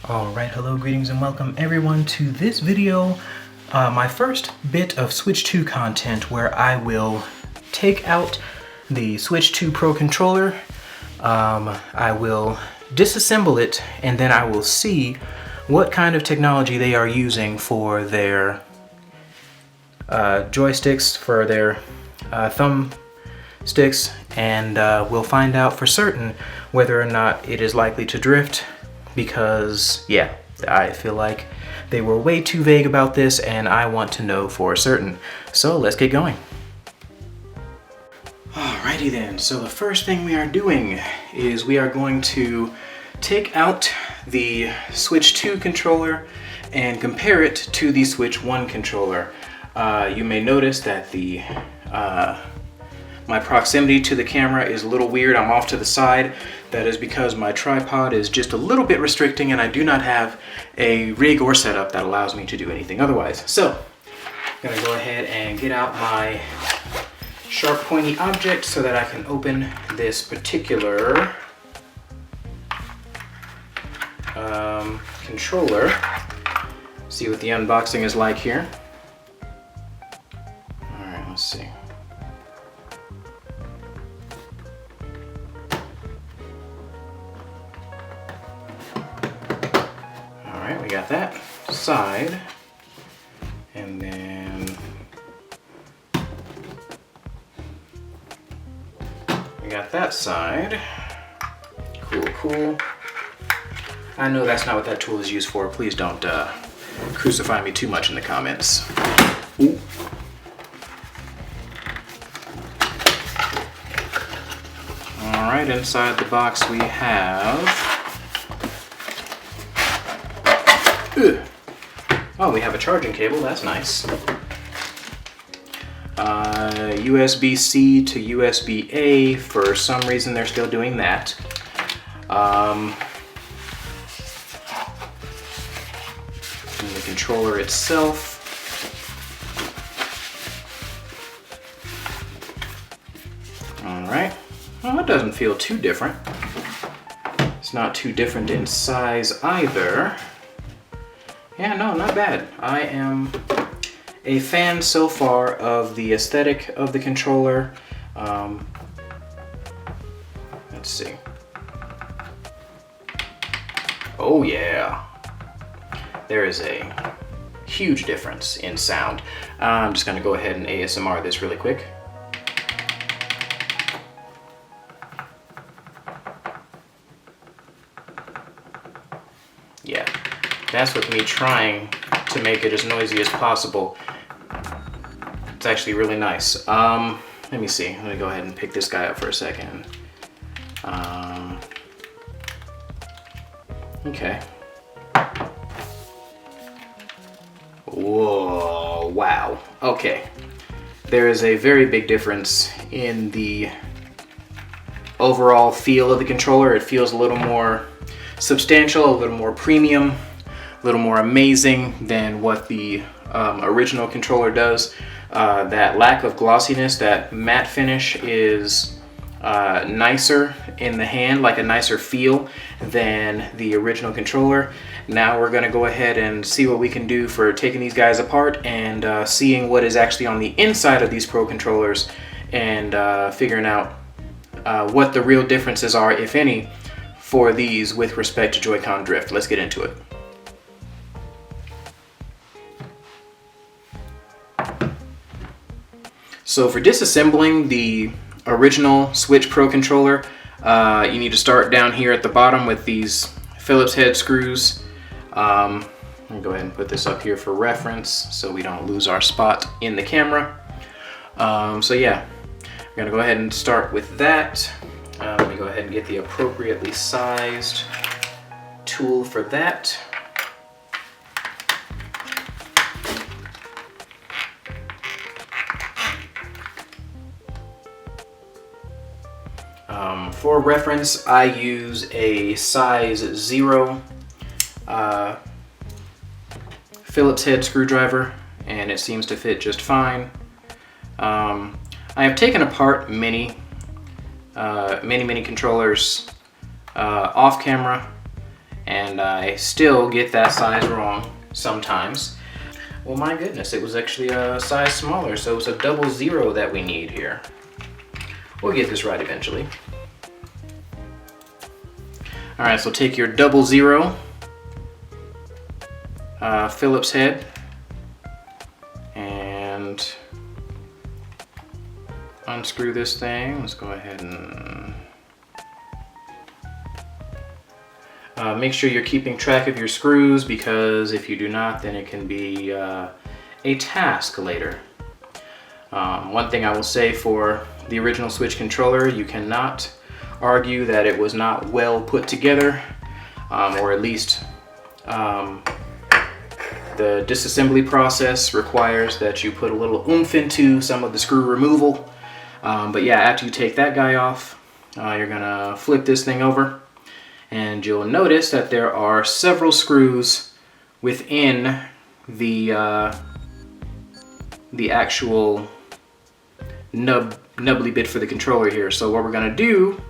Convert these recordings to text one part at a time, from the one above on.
Alright, hello, greetings and welcome everyone to this video, my first bit of Switch 2 content where I will take out the Switch 2 Pro controller, I will disassemble it, and then I will see what kind of technology they are using for their joysticks, for their thumb sticks, and we'll find out for certain whether or not it is likely to drift. Because, yeah, I feel like they were way too vague about this and I want to know for certain. So let's get going. Alrighty then, so the first thing we are doing is we are going to take out the Switch 2 controller and compare it to the Switch 1 controller. You may notice that my proximity to the camera is a little weird. I'm off to the side. That is because my tripod is just a little bit restricting and I do not have a rig or setup that allows me to do anything otherwise. So, I'm gonna go ahead and get out my sharp pointy object so that I can open this particular controller. See what the unboxing is like here. Alright, let's see. We got that side, and then we got that side. Cool. I know that's not what that tool is used for. Please don't crucify me too much in the comments. Ooh. All right, inside the box we have. Oh, we have a charging cable, that's nice. USB-C to USB-A, for some reason they're still doing that. And the controller itself. Alright, well, it doesn't feel too different. It's not too different in size either. Yeah, no, not bad. I am a fan so far of the aesthetic of the controller. Let's see. Oh yeah. There is a huge difference in sound. I'm just gonna go ahead and ASMR this really quick. Yeah. That's with me trying to make it as noisy as possible. It's actually really nice. Let me see. Let me go ahead and pick this guy up for a second. Okay. Whoa, wow. Okay. There is a very big difference in the overall feel of the controller. It feels a little more substantial, a little more premium, a little more amazing than what the original controller does. That lack of glossiness, that matte finish is nicer in the hand, like a nicer feel than the original controller. Now we're going to go ahead and see what we can do for taking these guys apart and seeing what is actually on the inside of these Pro controllers and figuring out what the real differences are, if any, for these with respect to Joy-Con drift. Let's get into it. So for disassembling the original Switch Pro controller, you need to start down here at the bottom with these Phillips head screws. Let me go ahead and put this up here for reference so we don't lose our spot in the camera. So yeah, we're gonna go ahead and start with that. Let me go ahead and get the appropriately sized tool for that. For reference, I use a size 0 Phillips head screwdriver, and it seems to fit just fine. I have taken apart many controllers off camera, and I still get that size wrong sometimes. Well, my goodness, it was actually a size smaller, so it's a 00 that we need here. We'll get this right eventually. All right, so take your 00 Phillips head and unscrew this thing. Let's go ahead and make sure you're keeping track of your screws, because if you do not, then it can be a task later. One thing I will say for the original Switch controller, you cannot argue that it was not well put together, or at least the disassembly process requires that you put a little oomph into some of the screw removal. But yeah, after you take that guy off, you're gonna flip this thing over, and you'll notice that there are several screws within the actual nubbly bit for the controller here. So what we're gonna do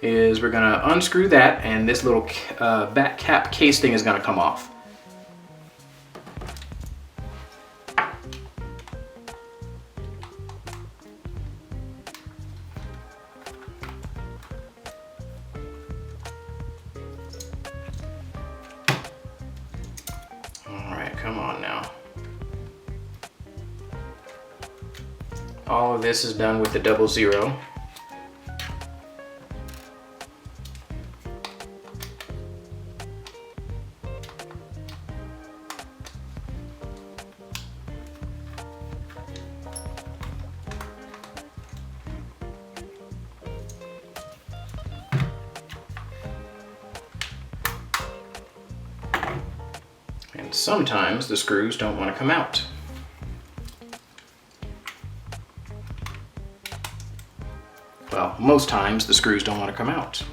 is we're gonna unscrew that, and this little back cap case thing is gonna come off. Come on now. All of this is done with the 00. And sometimes the screws don't want to come out. Well, most times the screws don't want to come out.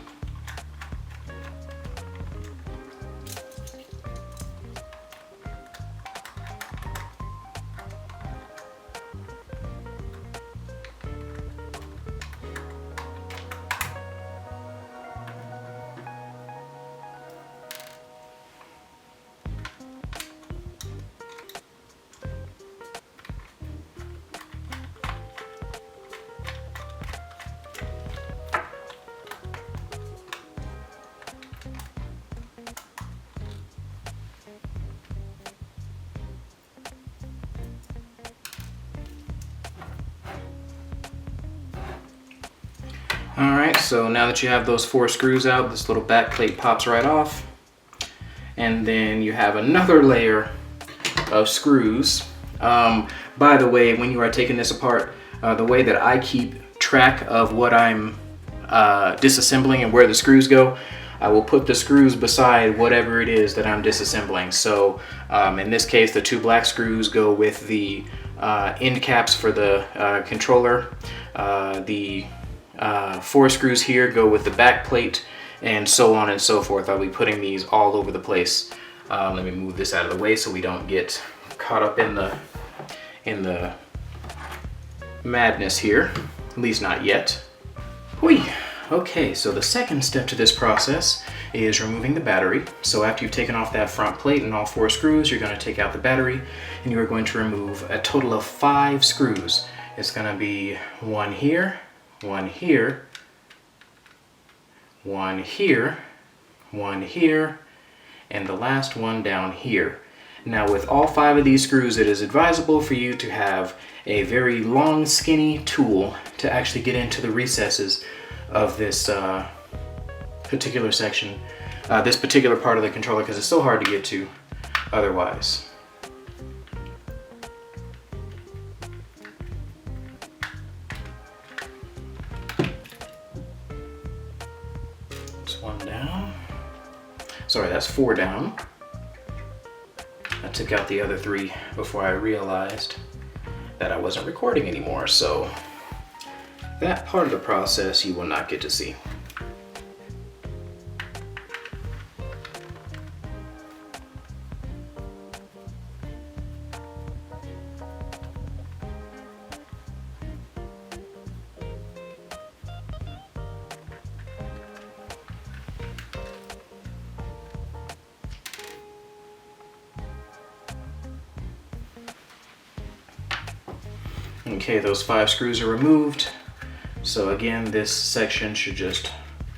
Alright, so now that you have those 4 screws out, this little back plate pops right off. And then you have another layer of screws. By the way, when you are taking this apart, the way that I keep track of what I'm disassembling and where the screws go, I will put the screws beside whatever it is that I'm disassembling. So in this case, the 2 black screws go with the end caps for the controller. The 4 screws here go with the back plate, and so on and so forth. I'll be putting these all over the place. Let me move this out of the way so we don't get caught up in the madness here, at least not yet. Whee! Okay, so the second step to this process is removing the battery. So after you've taken off that front plate and all 4 screws, you're going to take out the battery, and you are going to remove a total of 5 screws. It's going to be 1 here, 1 here, 1 here, 1 here, and the last one down here. Now with all 5 of these screws, it is advisable for you to have a very long, skinny tool to actually get into the recesses of this particular section, this particular part of the controller, because it's so hard to get to otherwise. That's 1 down. Sorry, that's 4 down. I took out the other 3 before I realized that I wasn't recording anymore, so that part of the process you will not get to see. Okay, those 5 screws are removed. So again, this section should just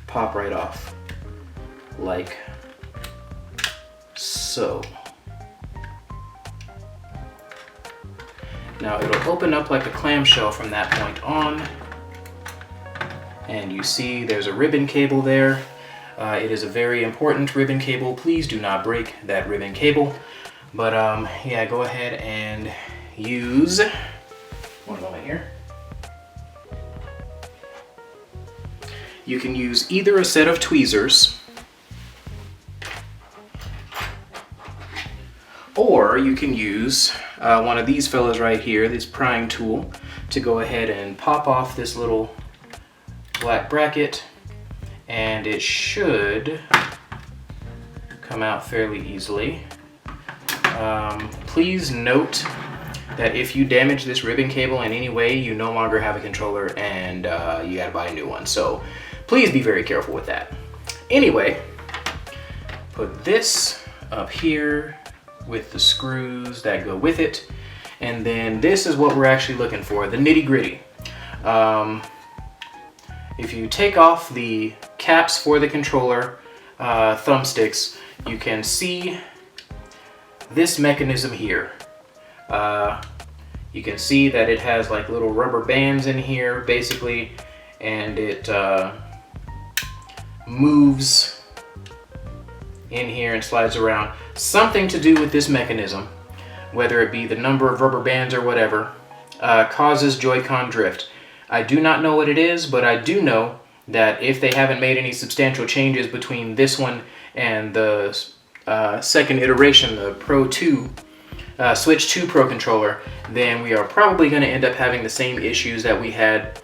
pop right off, like so. Now it'll open up like a clamshell from that point on. And you see there's a ribbon cable there. It is a very important ribbon cable. Please do not break that ribbon cable. But yeah, go ahead and use, one moment here. You can use either a set of tweezers, or you can use one of these fellas right here, this prying tool, to go ahead and pop off this little black bracket, and it should come out fairly easily. Please note that if you damage this ribbon cable in any way, you no longer have a controller and you gotta buy a new one. So please be very careful with that. Anyway, put this up here with the screws that go with it. And then this is what we're actually looking for, the nitty gritty. If you take off the caps for the controller thumbsticks, you can see this mechanism here. You can see that it has like little rubber bands in here basically, and it moves in here and slides around. Something to do with this mechanism, whether it be the number of rubber bands or whatever, causes Joy-Con drift. I do not know what it is, but I do know that if they haven't made any substantial changes between this one and the second iteration, the Pro 2, Switch 2 Pro controller, then we are probably going to end up having the same issues that we had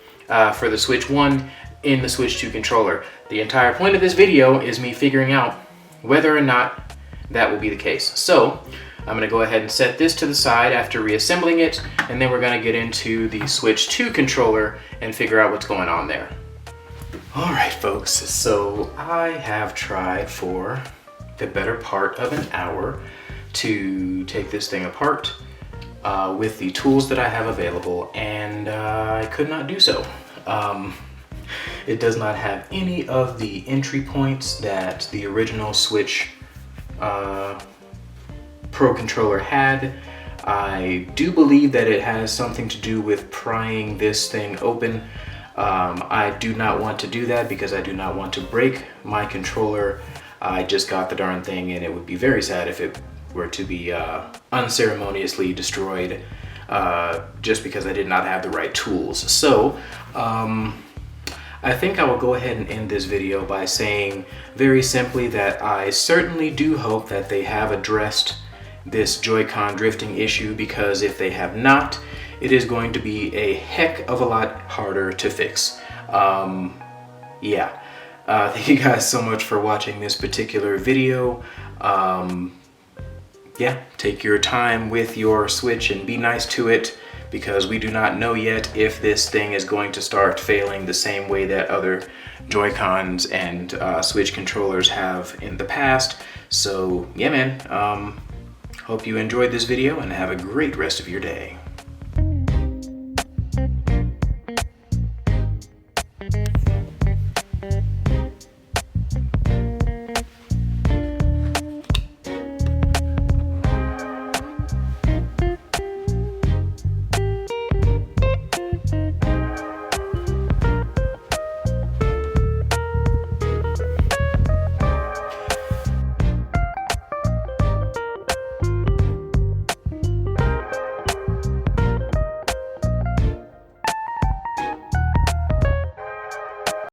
for the Switch 1 in the Switch 2 controller. The entire point of this video is me figuring out whether or not that will be the case. So I'm going to go ahead and set this to the side after reassembling it, and then we're going to get into the Switch 2 controller and figure out what's going on there. Alright folks, so I have tried for the better part of an hour to take this thing apart with the tools that I have available, and I could not do so. It does not have any of the entry points that the original Switch Pro controller had. I do believe that it has something to do with prying this thing open. I do not want to do that because I do not want to break my controller. I just got the darn thing, and it would be very sad if it were to be unceremoniously destroyed just because I did not have the right tools. So I think I will go ahead and end this video by saying very simply that I certainly do hope that they have addressed this Joy-Con drifting issue, because if they have not, it is going to be a heck of a lot harder to fix. Yeah. Thank you guys so much for watching this particular video. Yeah, take your time with your Switch and be nice to it, because we do not know yet if this thing is going to start failing the same way that other Joy-Cons and Switch controllers have in the past. So yeah, man, hope you enjoyed this video and have a great rest of your day.